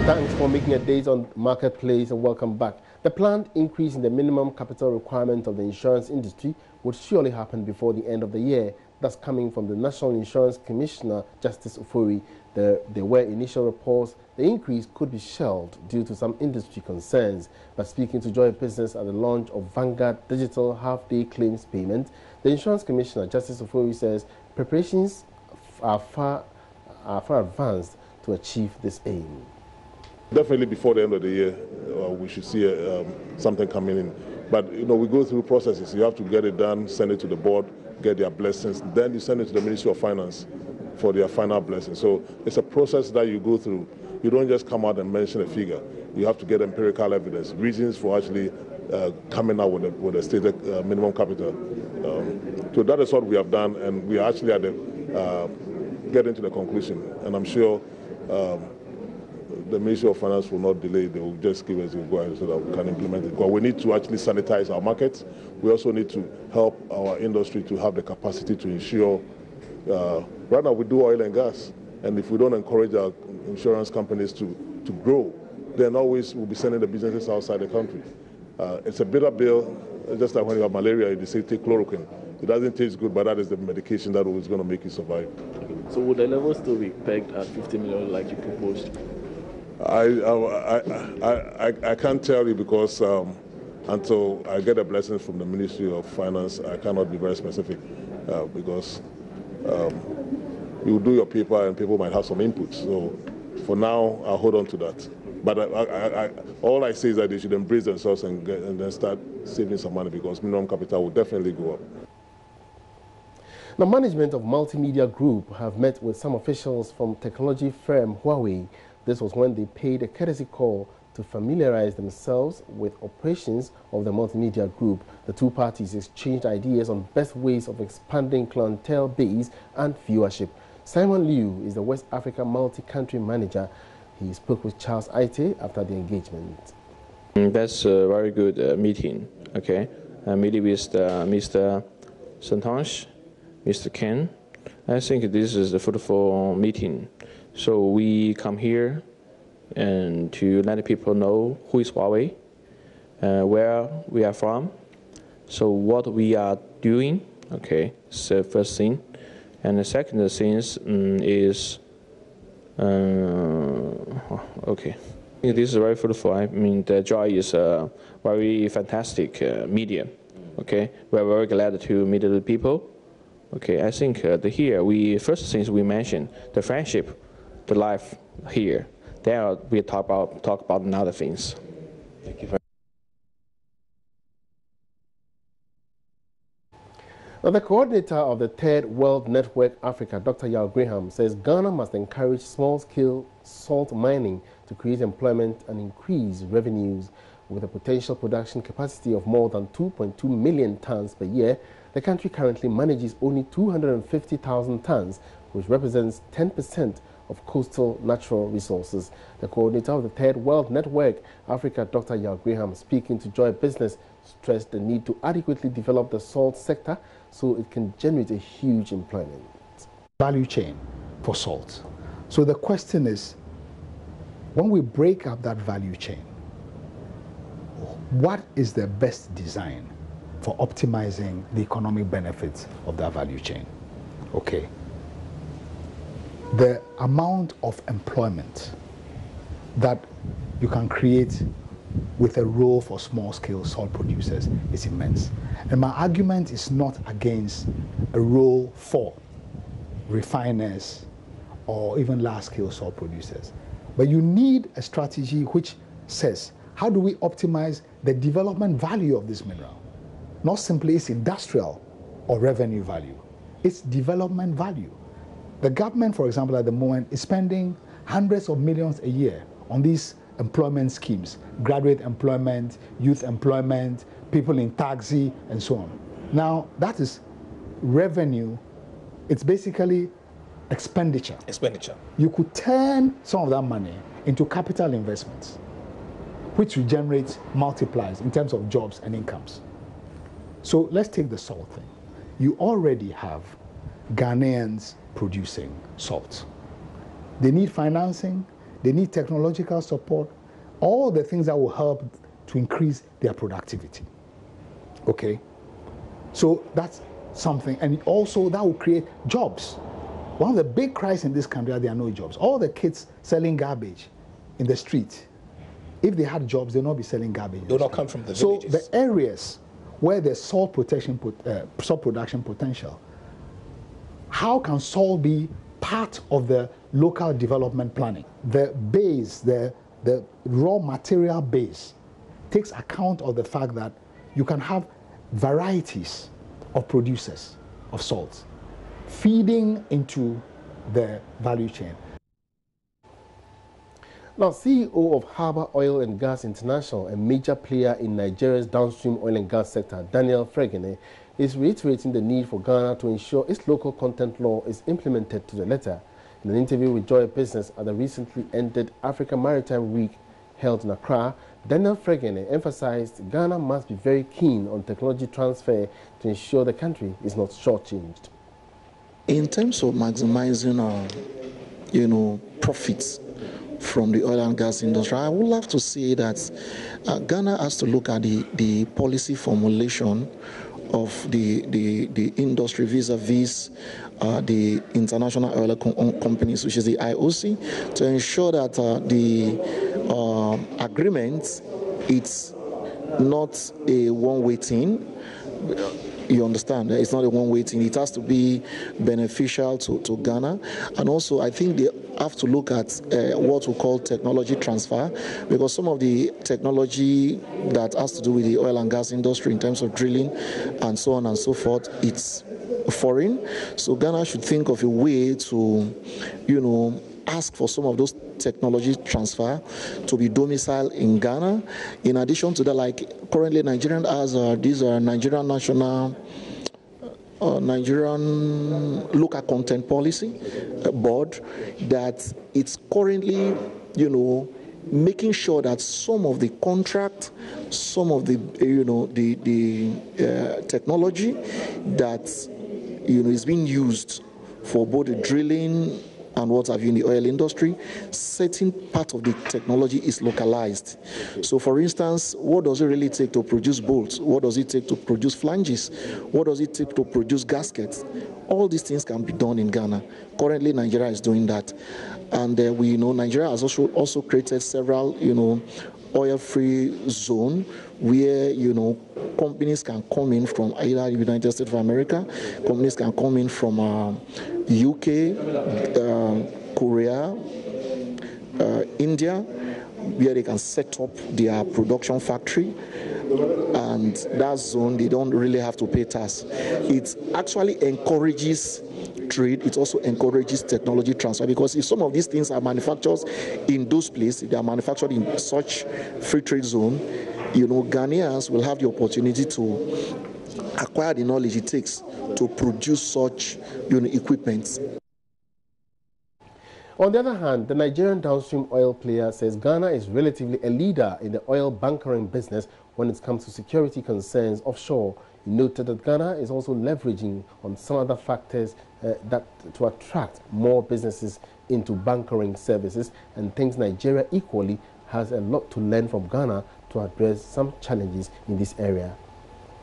Thanks for making a date on Marketplace and welcome back. The planned increase in the minimum capital requirement of the insurance industry would surely happen before the end of the year. That's coming from the National Insurance Commissioner, Justice Ofori. There were initial reports the increase could be shelved due to some industry concerns. But speaking to Joy Business at the launch of Vanguard Digital Half-Day Claims Payment, the Insurance Commissioner, Justice Ofori, says preparations are far advanced to achieve this aim. Definitely before the end of the year, we should see something coming in. But, we go through processes. You have to get it done, send it to the board, get their blessings. Then you send it to the Ministry of Finance for their final blessing. So it's a process that you go through. You don't just come out and mention a figure. You have to get empirical evidence, reasons for actually coming out with a stated minimum capital. So that is what we have done, and we are actually at getting to the conclusion. And I'm sure the Ministry of Finance will not delay. They will just give us a go ahead so that we can implement it. But we need to actually sanitize our markets. We also need to help our industry to have the capacity to ensure. Right now we do oil and gas, and if we don't encourage our insurance companies to grow, then always we'll be sending the businesses outside the country. It's a bitter bill, just like when you have malaria, they say take chloroquine. It doesn't taste good, but that is the medication that is going to make you survive. So would the level still be pegged at 50 million like you proposed? I can't tell you because until I get a blessing from the Ministry of Finance, I cannot be very specific because you do your paper and people might have some inputs. So for now, I'll hold on to that. But all I say is that they should embrace themselves and then start saving some money because minimum capital will definitely go up. The management of Multimedia Group have met with some officials from technology firm Huawei. This was when they paid a courtesy call to familiarize themselves with operations of the Multimedia Group. The two parties exchanged ideas on best ways of expanding clientele base and viewership. Simon Liu is the West Africa multi-country manager. He spoke with Charles Aite after the engagement. That's a very good meeting. Okay, meeting with Mr. Santosh, Mr. Ken. I think this is a fruitful meeting. So we come here and to let people know who is Huawei, where we are from, so what we are doing. Okay, it's the first thing. And the second thing is okay. This is very fruitful. I mean, the Joy is a very fantastic media. Okay, we're very glad to meet the people. Okay, I think here first things we mentioned the friendship, the life here. There we talk about other things. Thank you very much. Now, the coordinator of the Third World Network Africa, Dr. Yao Graham, says Ghana must encourage small-scale salt mining to create employment and increase revenues. With a potential production capacity of more than 2.2 million tons per year, the country currently manages only 250,000 tons, which represents 10% of coastal natural resources. The coordinator of the Third World Network Africa, Dr. Yao Graham, speaking to Joy Business, stressed the need to adequately develop the salt sector so it can generate a huge employment. Value chain for salt. So the question is, when we break up that value chain, what is the best design for optimizing the economic benefits of that value chain? Okay. The amount of employment that you can create with a role for small-scale salt producers is immense. And my argument is not against a role for refiners or even large-scale salt producers. But you need a strategy which says, how do we optimize the development value of this mineral? Not simply its industrial or revenue value, it's development value. The government, for example, at the moment is spending hundreds of millions a year on these employment schemes, graduate employment, youth employment, people in taxi, and so on. Now, that is revenue. It's basically expenditure. You could turn some of that money into capital investments, which will generate multipliers in terms of jobs and incomes. So let's take the salt thing. You already have Ghanaians producing salt. They need financing, they need technological support, all the things that will help to increase their productivity. Okay? So that's something, and also that will create jobs. One of the big crises in this country are there are no jobs. All the kids selling garbage in the street, if they had jobs, they'll not be selling garbage. They'll not come from the villages. So the areas where there's salt production potential, how can salt be part of the local development planning? The base, the raw material base, takes account of the fact that you can have varieties of producers of salt feeding into the value chain. Now, CEO of Harbour Oil and Gas International, a major player in Nigeria's downstream oil and gas sector, Daniel Fregene, is reiterating the need for Ghana to ensure its local content law is implemented to the letter. In an interview with Joy Business at the recently ended Africa Maritime Week held in Accra, Daniel Fregene emphasized Ghana must be very keen on technology transfer to ensure the country is not shortchanged. In terms of maximizing profits from the oil and gas industry, I would love to say that Ghana has to look at the policy formulation of the industry vis-a-vis the international oil companies, which is the IOC, to ensure that the agreement, it's not a one-way thing. You understand? It's not a one-way thing. It has to be beneficial to Ghana. And also, I think they have to look at what we call technology transfer, because some of the technology that has to do with the oil and gas industry in terms of drilling and so on and so forth, it's foreign. So Ghana should think of a way to, ask for some of those technology transfer to be domiciled in Ghana. In addition to that, like currently Nigerian has these are Nigerian national Nigerian local content policy board that it's currently, making sure that some of the contract, some of the technology that is being used for both the drilling and what have you in the oil industry, certain part of the technology is localized. So for instance, what does it really take to produce bolts? What does it take to produce flanges? What does it take to produce gaskets? All these things can be done in Ghana. Currently, Nigeria is doing that. And we know Nigeria has also created several, oil-free zone where, companies can come in from either the United States of America, companies can come in from UK, Korea, India, where they can set up their production factory. And that zone, they don't really have to pay tax. It actually encourages trade. It also encourages technology transfer, because if some of these things are manufactured in those places, if they are manufactured in such free trade zone, Ghanaians will have the opportunity to acquire the knowledge it takes to produce such equipment. On the other hand, the Nigerian downstream oil player says Ghana is relatively a leader in the oil bunkering business when it comes to security concerns offshore. He noted that Ghana is also leveraging on some other factors to attract more businesses into bunkering services, and thinks Nigeria equally has a lot to learn from Ghana to address some challenges in this area.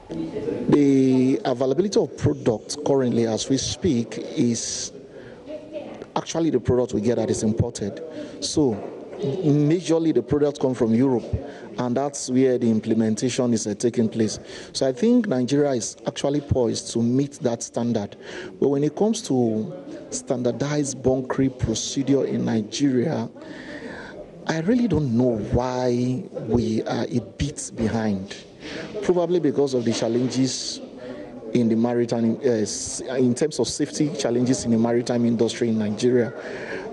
The availability of products currently as we speak is actually the product we get that is imported. So majorly the products come from Europe, and that's where the implementation is taking place. So I think Nigeria is actually poised to meet that standard. But when it comes to standardized bunkering procedure in Nigeria, I really don't know why we are a bit behind. Probably because of the challenges in the maritime, in terms of safety challenges in the maritime industry in Nigeria.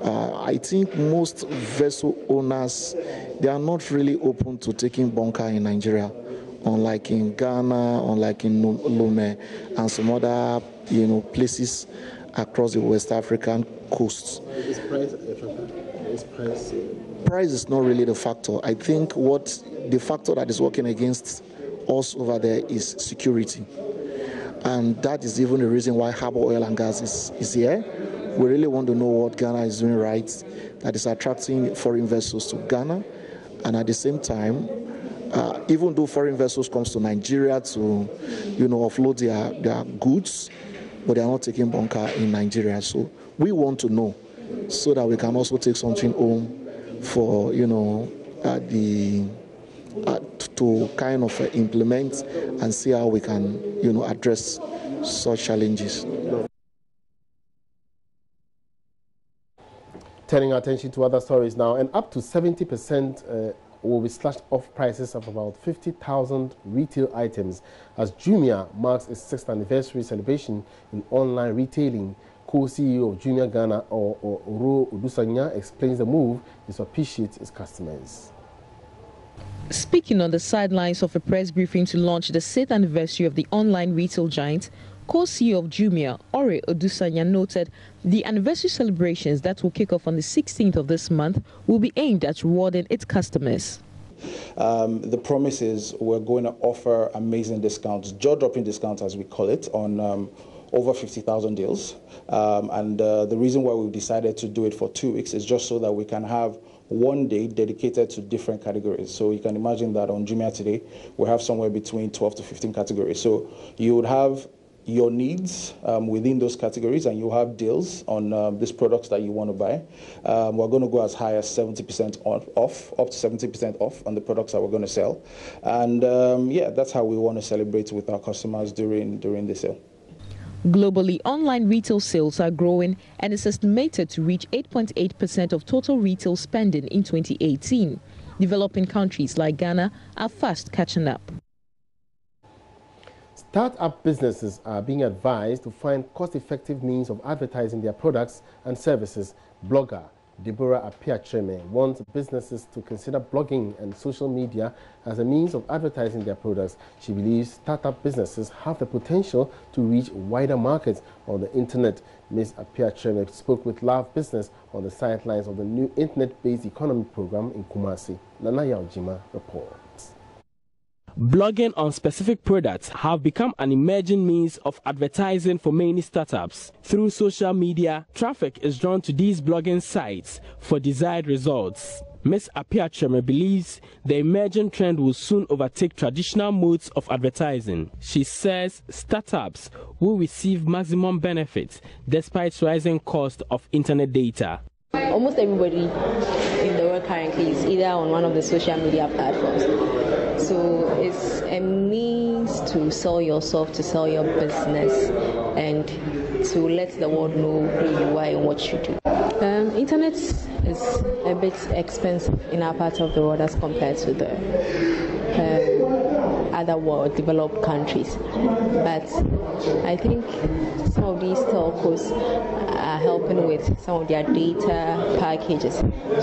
I think most vessel owners, they are not really open to taking bunker in Nigeria, unlike in Ghana, unlike in Lome, and some other places across the West African coasts. Price is not really the factor. I think the factor that is working against us over there is security. And that is even the reason why Harbour Oil and Gas is here. We really want to know what Ghana is doing right that is attracting foreign vessels to Ghana, and at the same time, even though foreign vessels comes to Nigeria to, offload their goods, but they are not taking bunker in Nigeria. So we want to know so that we can also take something home for, to kind of implement and see how we can, address such challenges. Turning our attention to other stories now, and up to 70% will be slashed off prices of about 50,000 retail items as Jumia marks its 6th anniversary celebration in online retailing. Co-CEO of Jumia Ghana, Oro Udusanya, explains the move is to appreciate its customers. Speaking on the sidelines of a press briefing to launch the 6th anniversary of the online retail giant, co-CEO of Jumia, Ore Odusanya, noted the anniversary celebrations that will kick off on the 16th of this month will be aimed at rewarding its customers. The promise is we're going to offer amazing discounts, jaw-dropping discounts as we call it, on over 50,000 deals. The reason why we've decided to do it for 2 weeks is just so that we can have one day dedicated to different categories. So you can imagine that on Jumia today, we have somewhere between 12 to 15 categories. So you would have your needs within those categories, and you have deals on these products that you want to buy. We're going to go as high as 70% off, up to 70% off on the products that we're going to sell. And yeah, that's how we want to celebrate with our customers during the sale. Globally, online retail sales are growing and is estimated to reach 8.8% of total retail spending in 2018. Developing countries like Ghana are fast catching up. Start-up businesses are being advised to find cost-effective means of advertising their products and services. Blogger Deborah Apiacheme wants businesses to consider blogging and social media as a means of advertising their products. She believes startup businesses have the potential to reach wider markets on the internet. Ms. Apiacheme spoke with Love Business on the sidelines of the new internet-based economy program in Kumasi. Nana Yaojima reports. Blogging on specific products have become an emerging means of advertising for many startups. Through social media, traffic is drawn to these blogging sites for desired results. Ms. Apiacheme believes the emerging trend will soon overtake traditional modes of advertising. She says startups will receive maximum benefits despite rising cost of internet data. Almost everybody in the world currently is either on one of the social media platforms. So it's a means to sell yourself, to sell your business, and to let the world know who you are and what you do. Internet is a bit expensive in our part of the world as compared to the other world developed countries. But I think some of these telcos are helping with some of their data packages.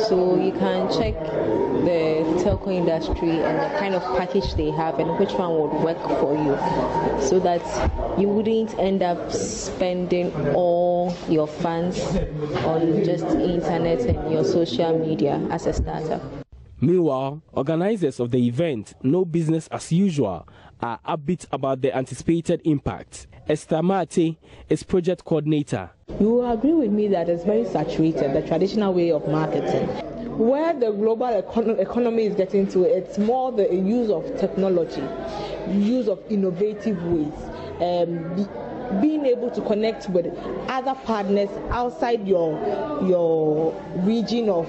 So you can check the telco industry and the kind of package they have and which one would work for you, so that you wouldn't end up spending all your funds on just internet and your social media as a startup. Meanwhile, organizers of the event, No Business as Usual, are upbeat about the anticipated impact. Esther Mate is project coordinator. You will agree with me that it's very saturated, the traditional way of marketing. Where the global economy is getting to, it's more the use of technology, use of innovative ways, being able to connect with other partners outside your region of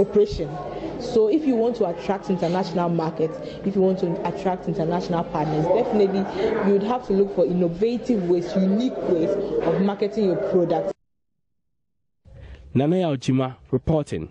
operation. So if you want to attract international markets, if you want to attract international partners, definitely you would have to look for innovative ways, unique ways of marketing your products. Nana Yaojima reporting.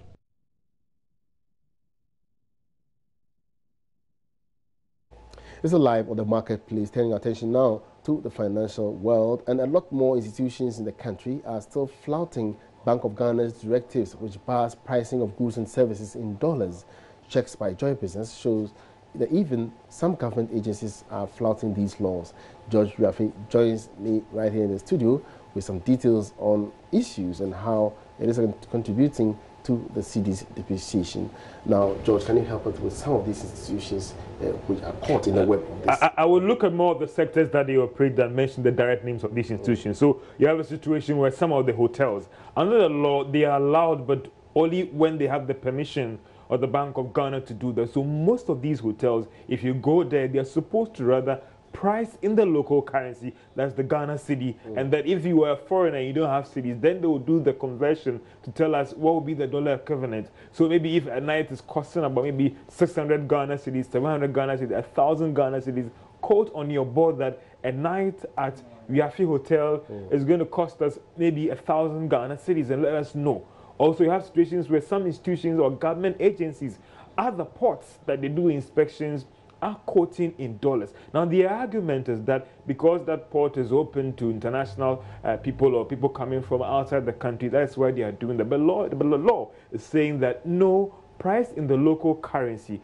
This is live on the marketplace, turning attention now to the financial world, and a lot more institutions in the country are still flouting Bank of Ghana's directives, which bars pricing of goods and services in dollars. Checks by Joy Business shows that even some government agencies are flouting these laws. George Rafi joins me right here in the studio with some details on issues and how it is contributing to the cedi's depreciation. Now, George, can you help us with some of these institutions which are caught in the web of this? I would look at more of the sectors that they operate than mention the direct names of these institutions. So you have a situation where some of the hotels, under the law, they are allowed, but only when they have the permission of the Bank of Ghana to do that. So most of these hotels, if you go there, they're supposed to rather price in the local currency, that's the Ghana cedi, and that if you are a foreigner and you don't have cedis, then they will do the conversion to tell us what will be the dollar equivalent. So maybe if a night is costing about maybe 600 Ghana cedis, 700 Ghana cedis, 1,000 Ghana cedis, quote on your board that a night at Yafi Hotel is going to cost us maybe 1,000 Ghana cedis, and let us know. Also, you have situations where some institutions or government agencies at the ports that they do inspections are quoting in dollars. Now, the argument is that because that port is open to international people or people coming from outside the country, that's why they are doing that. But the law is saying that no, price in the local currency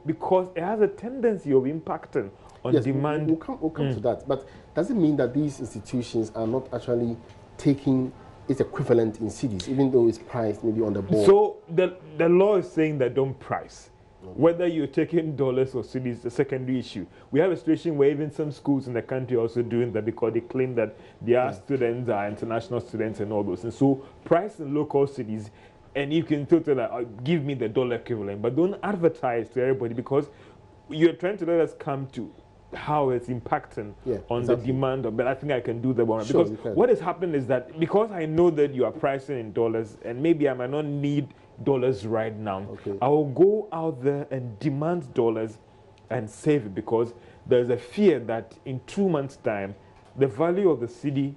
because it has a tendency of impacting on demand. We'll come to that. But does it mean that these institutions are not actually taking its equivalent in cedis, even though it's priced maybe on the board? So the law is saying that don't price. Whether you're taking dollars or cedis is a secondary issue. We have a situation where even some schools in the country are also doing that because they claim that their students are international students and all those. And so price in local cedis, and you can totally give me the dollar equivalent, but don't advertise to everybody because you're trying to let us come to how it's impacting on the demand. But I think I can do the one. Because what has happened is that because I know that you are pricing in dollars and maybe I might not need dollars right now, I will go out there and demand dollars and save it because there's a fear that in 2 months' time, the value of the cedi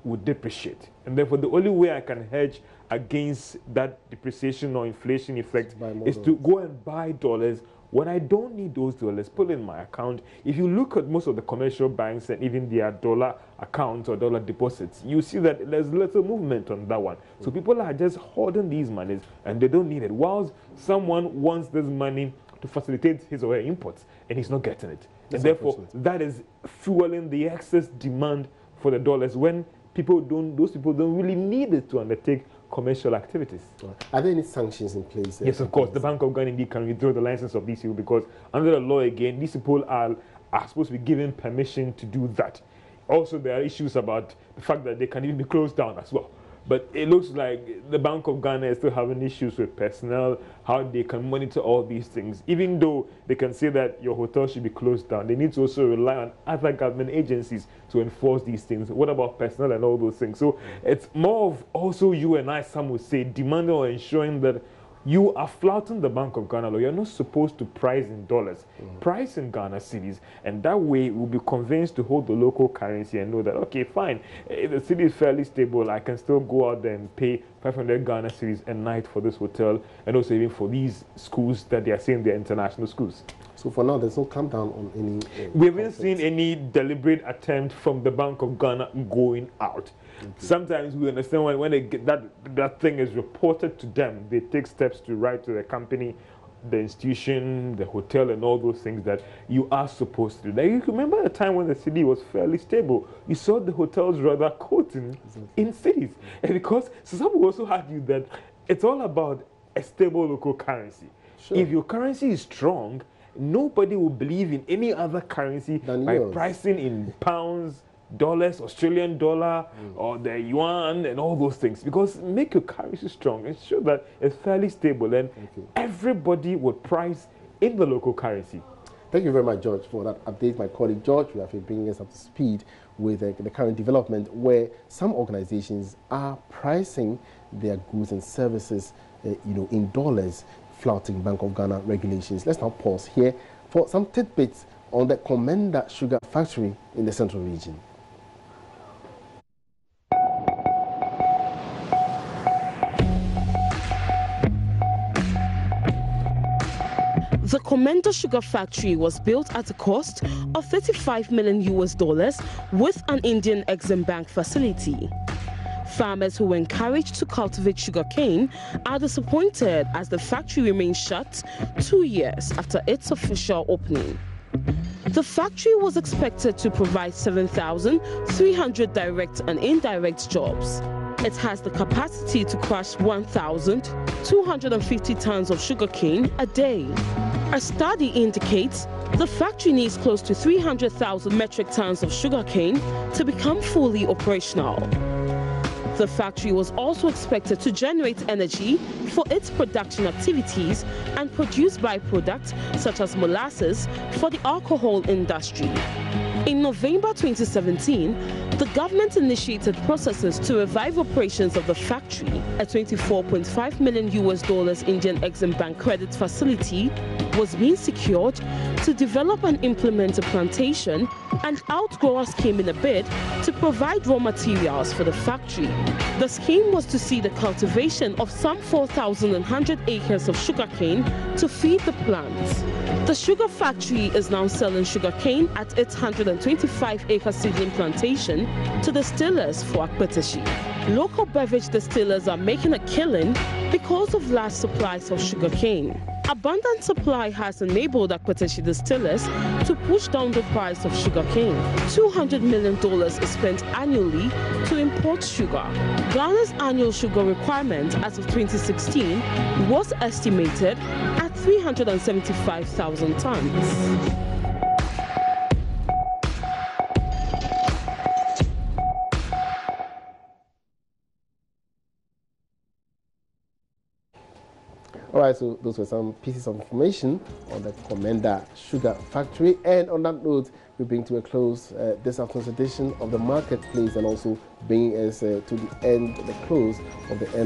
would depreciate. And therefore, the only way I can hedge against that depreciation or inflation effect is to go and buy dollars when I don't need those dollars, put in my account. If you look at most of the commercial banks and even their dollar accounts or dollar deposits, you see that there's little movement on that one. So people are just hoarding these monies and they don't need it. Whilst someone wants this money to facilitate his or her imports and he's not getting it. And therefore, that is fueling the excess demand for the dollars when those people don't really need it to undertake commercial activities. Are there any sanctions in place? Yes, of course. The Bank of Ghana indeed can withdraw the license of these people because under the law, again, these people are supposed to be given permission to do that. Also, there are issues about the fact that they can even be closed down as well. But it looks like the Bank of Ghana is still having issues with personnel, how they can monitor all these things. Even though they can say that your hotel should be closed down, they need to also rely on other government agencies to enforce these things. What about personnel and all those things? So it's more of also you and I, some would say, demanding or ensuring that you are flouting the Bank of Ghana law. You're not supposed to price in dollars, price in Ghana cedis, and that way we'll be convinced to hold the local currency and know that, okay, fine, if the city is fairly stable, I can still go out there and pay 500 Ghana cedis a night for this hotel, and also even for these schools that they are saying they're international schools. So for now, there's no clampdown on any... we haven't seen any deliberate attempt from the Bank of Ghana going out. Sometimes we understand when they get that thing is reported to them, they take steps to write to the company, the institution, the hotel, and all those things that you are supposed to do. Now, you remember a time when the city was fairly stable. You saw the hotels rather quoting in cities. And because some will also argue that it's all about a stable local currency. If your currency is strong, nobody will believe in any other currency by pricing in pounds, dollars, Australian dollar, or the yuan, and all those things. Because make your currency strong and show that it's fairly stable, and everybody would price in the local currency. Thank you very much, George, for that update. My colleague George will have been bringing us up to speed with the current development where some organizations are pricing their goods and services in dollars, flouting Bank of Ghana regulations. Let's now pause here for some tidbits on the Commander Sugar Factory in the Central Region. The Commander Sugar Factory was built at a cost of $35 million with an Indian Exim Bank facility. Farmers who were encouraged to cultivate sugarcane are disappointed as the factory remains shut 2 years after its official opening. The factory was expected to provide 7,300 direct and indirect jobs. It has the capacity to crush 1,250 tons of sugarcane a day. A study indicates the factory needs close to 300,000 metric tons of sugarcane to become fully operational. The factory was also expected to generate energy for its production activities and produce byproducts such as molasses for the alcohol industry. In November 2017, the government initiated processes to revive operations of the factory. A $24.5 million Indian Exim Bank credit facility was being secured to develop and implement a plantation, and outgrowers came in a bid to provide raw materials for the factory. The scheme was to see the cultivation of some 4,100 acres of sugarcane to feed the plants. The sugar factory is now selling sugarcane at its 125-acre seedling plantation to distillers for Akpeteshi. Local beverage distillers are making a killing because of large supplies of sugarcane. Abundant supply has enabled Akpeteshi distillers to push down the price of sugarcane. $200 million is spent annually to import sugar. Ghana's annual sugar requirement as of 2016 was estimated at 375,000 tons. All right, so those were some pieces of information on the Commander Sugar Factory. And on that note, we bring to a close this afternoon's edition of the Marketplace, and also bringing us to the end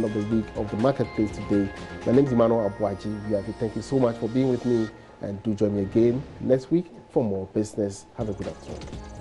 of the week of the Marketplace today. My name is Emmanuel Abuaji. Thank you so much for being with me, and do join me again next week for more business. Have a good afternoon.